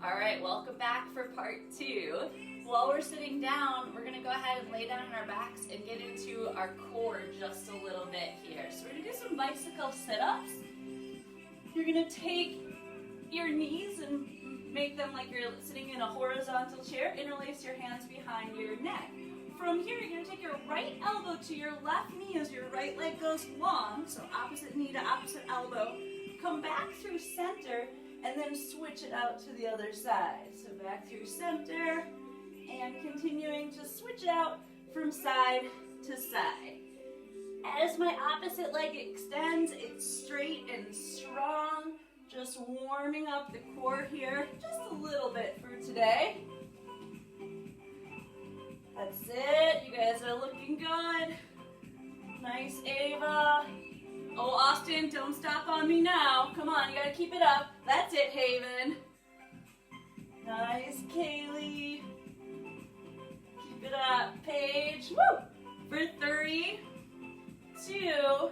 All right, welcome back for part 2. While we're sitting down, we're gonna go ahead and lay down on our backs and get into our core just a little bit here. So we're gonna do some bicycle sit-ups. You're gonna take your knees and make them like you're sitting in a horizontal chair. Interlace your hands behind your neck. From here, you're gonna take your right elbow to your left knee as your right leg goes long. So opposite knee to opposite elbow. Come back through center and then switch it out to the other side. So back through center and continuing to switch out from side to side. As my opposite leg extends, it's straight and strong. Just warming up the core here just a little bit for today. That's it. You guys are looking good. Nice, Ava. Oh, Austin, don't stop on me now. Come on, you gotta keep it up. That's it, Haven. Nice, Kaylee. Keep it up, Paige. Woo! For 3, 2,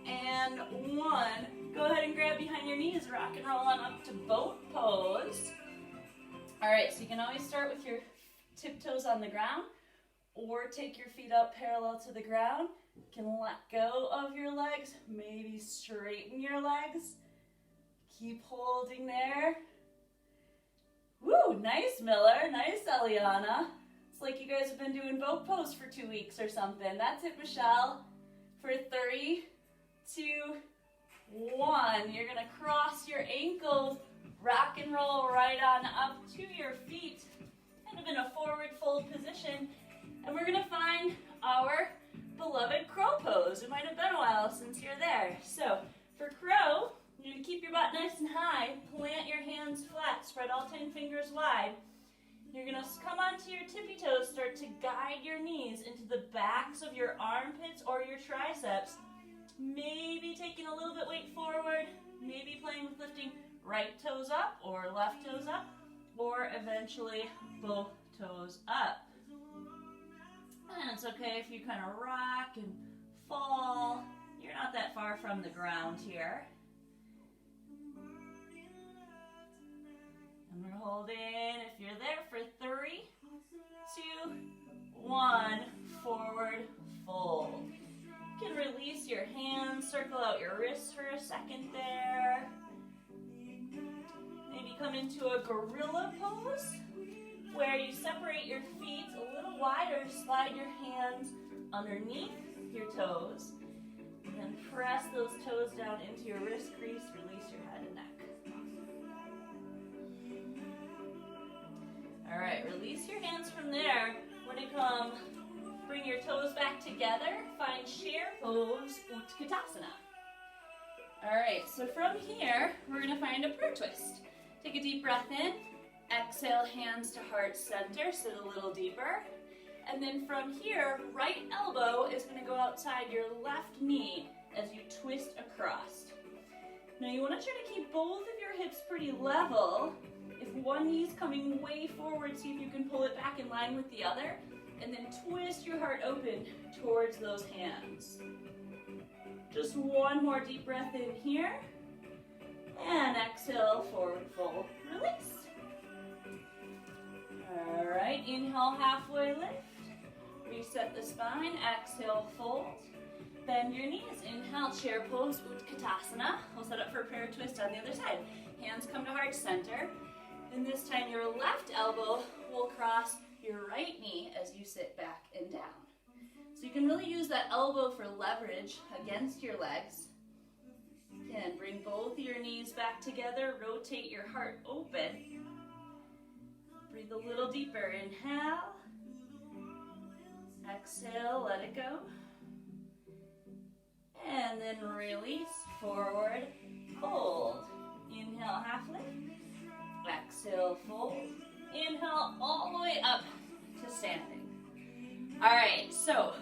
and 1. Go ahead and grab behind your knees. Rock and roll on up to boat pose. All right, so you can always start with your tiptoes on the ground or take your feet up parallel to the ground. You can let go of your legs, maybe straighten your legs. Keep holding there. Woo, nice, Miller. Nice, Eliana. It's like you guys have been doing boat pose for 2 weeks or something. That's it, Michelle. For 3, 2, 1. You're gonna cross your ankles, rock and roll right on up to your feet, kind of in a forward fold position. And we're gonna find our beloved crow pose. It might have been a while since you're there. So for crow, you're gonna keep your butt nice and high, plant your hands flat, spread all 10 fingers wide. You're gonna come onto your tippy toes, start to guide your knees into the backs of your armpits or your triceps. Maybe taking a little bit weight forward, maybe playing with lifting right toes up or left toes up, or eventually both toes up. And it's okay if you kind of rock and fall. You're not that far from the ground here. And we're holding, if you're there, for 3, 2, 1, forward fold. You can release your hands, circle out your wrists for a second there. Maybe come into a gorilla pose, where you separate your feet a little wider, slide your hands underneath your toes, and then press those toes down into your wrist crease, release your head and neck. All right, release your hands from there. We're gonna come, bring your toes back together, find chair pose, Utkatasana. All right, so from here, we're gonna find a prayer twist. Take a deep breath in. Exhale, hands to heart center, sit a little deeper. And then from here, right elbow is going to go outside your left knee as you twist across. Now you want to try to keep both of your hips pretty level. If one knee's coming way forward, see if you can pull it back in line with the other. And then twist your heart open towards those hands. Just one more deep breath in here. And exhale, forward fold, release. All right, inhale, halfway lift. Reset the spine, exhale, fold. Bend your knees, inhale, chair pose, Utkatasana. We'll set up for a prayer twist on the other side. Hands come to heart center. And this time your left elbow will cross your right knee as you sit back and down. So you can really use that elbow for leverage against your legs. Again, bring both of your knees back together, rotate your heart open. Breathe a little deeper. Inhale. Exhale, let it go. And then release, forward, fold. Inhale, half lift. Exhale, fold. Inhale, all the way up to standing. All right, so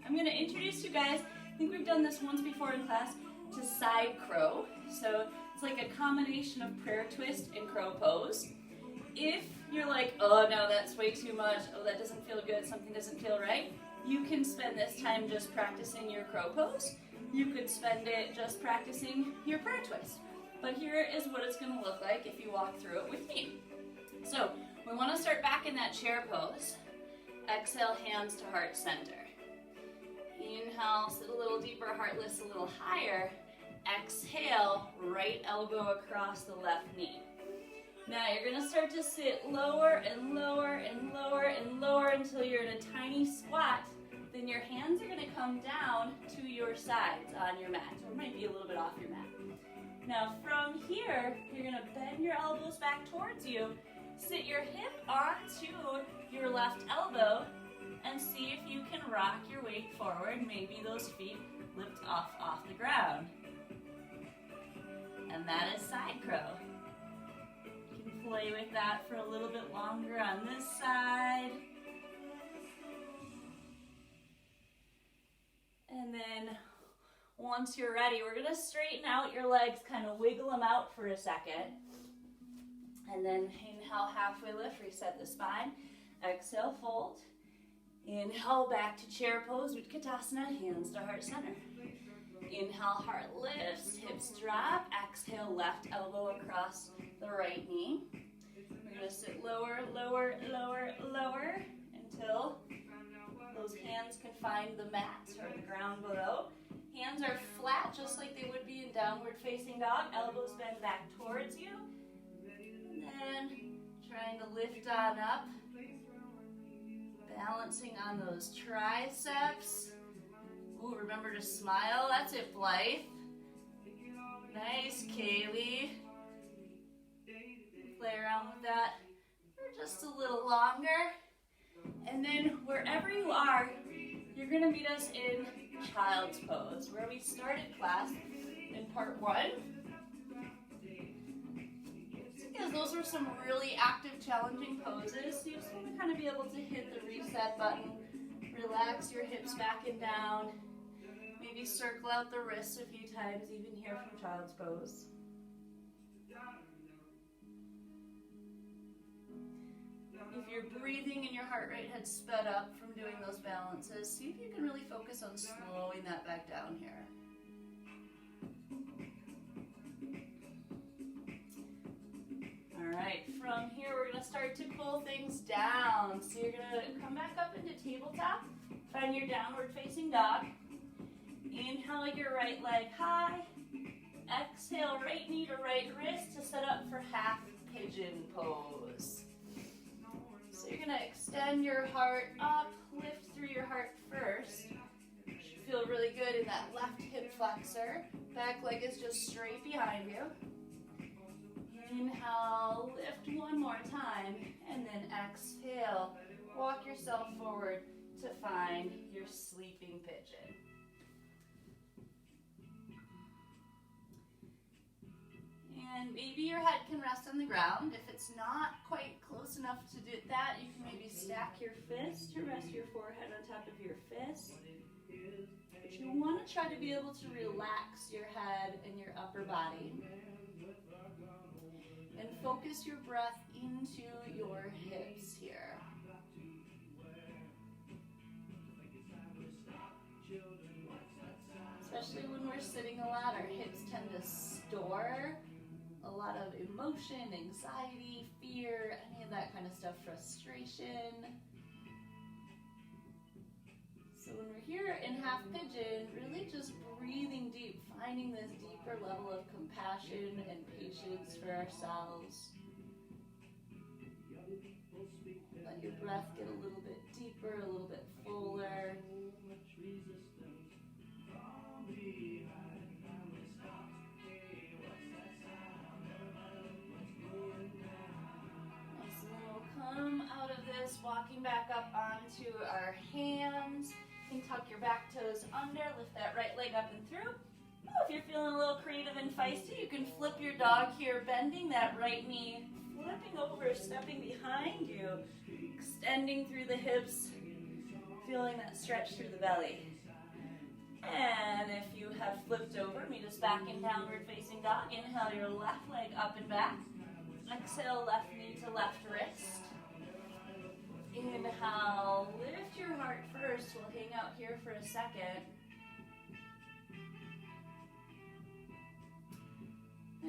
I'm going to introduce you guys. I think we've done this once before in class, to side crow. So it's like a combination of prayer twist and crow pose. If you're like, oh no, that's way too much, oh that doesn't feel good, something doesn't feel right, you can spend this time just practicing your crow pose. You could spend it just practicing your prayer twist. But here is what it's going to look like if you walk through it with me. So we want to start back in that chair pose. Exhale, hands to heart center. Inhale, sit a little deeper, heart lifts a little higher. Exhale, right elbow across the left knee. Now you're going to start to sit lower and lower and lower and lower until you're in a tiny squat. Then your hands are going to come down to your sides on your mat. Or it might be a little bit off your mat. Now from here, you're going to bend your elbows back towards you. Sit your hip onto your left elbow and see if you can rock your weight forward. Maybe those feet lift off the ground. And that is side crow. You can play with that for a little bit longer on this side. And then once you're ready, we're going to straighten out your legs, kind of wiggle them out for a second. And then inhale, halfway lift, reset the spine. Exhale, fold. Inhale, back to chair pose, Utkatasana, hands to heart center. Inhale, heart lifts, hips drop. Exhale, left elbow across the right knee. We're going to sit lower, lower, lower, lower until those hands can find the mat or the ground below. Hands are flat, just like they would be in downward facing dog. Elbows bend back towards you. And then trying to lift on up. Balancing on those triceps. Ooh, remember to smile. That's it, Blythe. Nice, Kaylee. Play around with that for just a little longer. And then wherever you are, you're going to meet us in child's pose, where we started class in part 1. Because those were some really active, challenging poses. So you just want to kind of be able to hit the reset button, relax your hips back and down, maybe circle out the wrists a few times, even here from child's pose. If you're breathing and your heart rate had sped up from doing those balances, see if you can really focus on slowing that back down here. All right, from here we're going to start to cool things down. So you're going to come back up into tabletop, find your downward facing dog. Inhale your right leg high. Exhale, right knee to right wrist to set up for half pigeon pose. So you're going to extend your heart up, lift through your heart first. You should feel really good in that left hip flexor. Back leg is just straight behind you. Inhale, lift one more time, and then exhale. Walk yourself forward to find your sleeping pigeon. And maybe your head can rest on the ground. If it's not quite close enough to do that, you can maybe stack your fist to rest your forehead on top of your fist. But you want to try to be able to relax your head and your upper body. And focus your breath into your hips here. Especially when we're sitting a lot, our hips tend to store a lot of emotion, anxiety, fear, any of that kind of stuff, frustration. So when we're here in half pigeon, really just breathing deep, finding this deeper level of compassion and patience for ourselves. Let your breath get a little bit deeper, a little bit fuller. Come out of this, walking back up onto our hands. You can tuck your back toes under, lift that right leg up and through. Oh, if you're feeling a little creative and feisty, you can flip your dog here, bending that right knee, flipping over, stepping behind you, extending through the hips, feeling that stretch through the belly. And if you have flipped over, meet us back in downward facing dog. Inhale your left leg up and back. Exhale, left knee to left wrist. Inhale, lift your heart first. We'll hang out here for a second.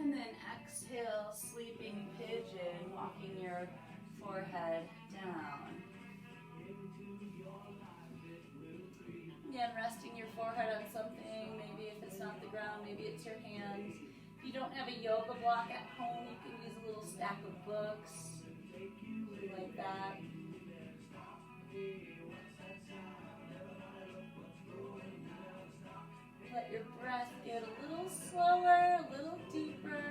And then exhale, sleeping pigeon, walking your forehead down. Again, resting your forehead on something. Maybe if it's not the ground, maybe it's your hands. If you don't have a yoga block at home, you can use a little stack of books, something like that. Let your breath get a little slower, a little deeper.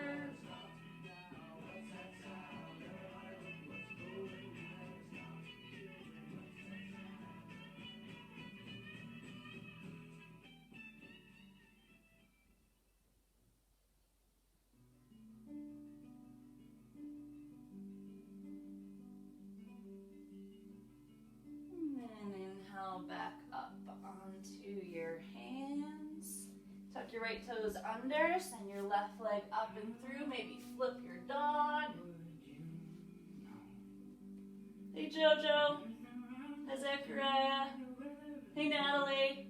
And inhale back up onto your hands. Tuck your right toes under, send your left leg up and through. Maybe flip your dog. Hey Jojo. Hi Zachariah. Hey Natalie.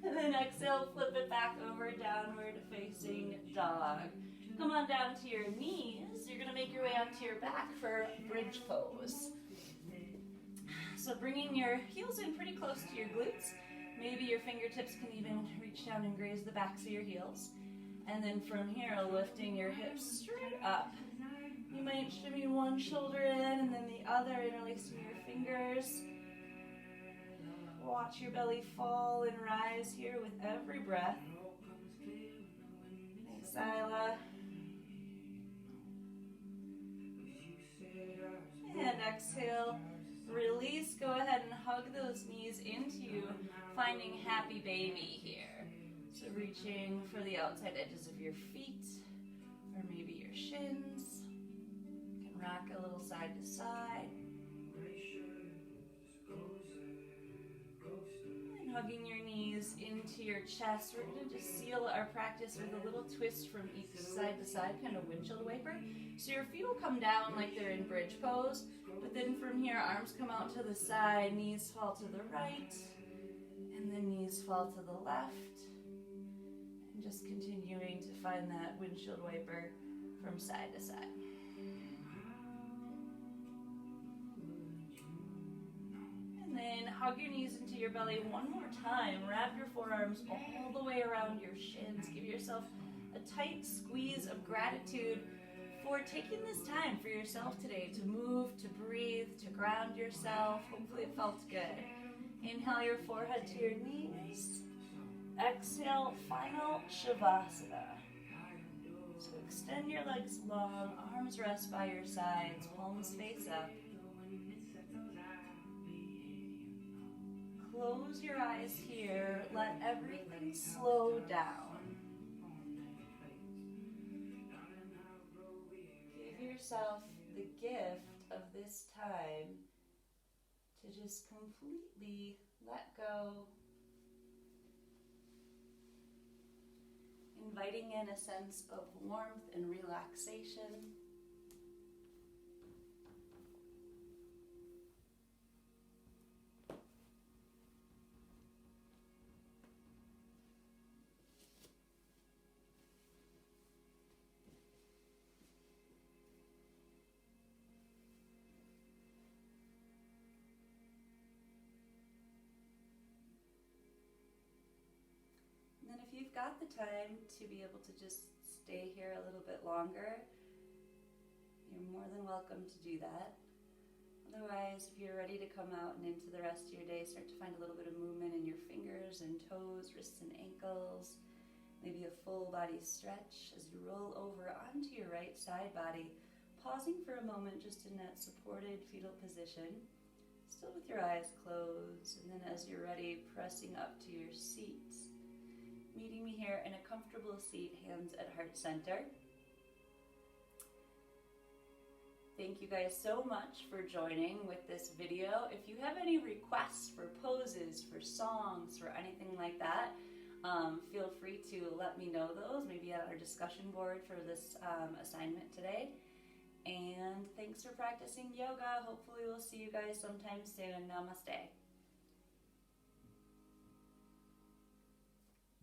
And then exhale, flip it back over, downward facing dog. Come on down to your knees. You're going to make your way onto your back for bridge pose. So bringing your heels in pretty close to your glutes. Maybe your fingertips can even reach down and graze the backs of your heels. And then from here, lifting your hips straight up. You might shimmy one shoulder in and then the other, interlacing your fingers. Watch your belly fall and rise here with every breath. Thanks, Isla. And exhale. Release, go ahead and hug those knees into you, finding happy baby here. So reaching for the outside edges of your feet, or maybe your shins. You can rock a little side to side. And hugging your knees into your chest. We're going to just seal our practice with a little twist from each side to side, kind of windshield wiper. So your feet will come down like they're in bridge pose. But then from here, arms come out to the side, knees fall to the right, and then knees fall to the left. And just continuing to find that windshield wiper from side to side. And then hug your knees into your belly one more time. Wrap your forearms all the way around your shins. Give yourself a tight squeeze of gratitude for taking this time for yourself today to move, to breathe, to ground yourself. Hopefully it felt good. Inhale your forehead to your knees. Exhale, final Shavasana. So extend your legs long, arms rest by your sides, palms face up. Close your eyes here, let everything slow down. Yourself the gift of this time to just completely let go, inviting in a sense of warmth and relaxation. And if you've got the time to be able to just stay here a little bit longer, you're more than welcome to do that. Otherwise, if you're ready to come out and into the rest of your day, start to find a little bit of movement in your fingers and toes, wrists and ankles, maybe a full body stretch as you roll over onto your right side body, pausing for a moment just in that supported fetal position, still with your eyes closed, and then as you're ready, pressing up to your seat. Meeting me here in a comfortable seat, hands at heart center. Thank you guys so much for joining with this video. If you have any requests for poses, for songs, for anything like that, feel free to let me know those, maybe on our discussion board for this assignment today. And thanks for practicing yoga. Hopefully we'll see you guys sometime soon. Namaste.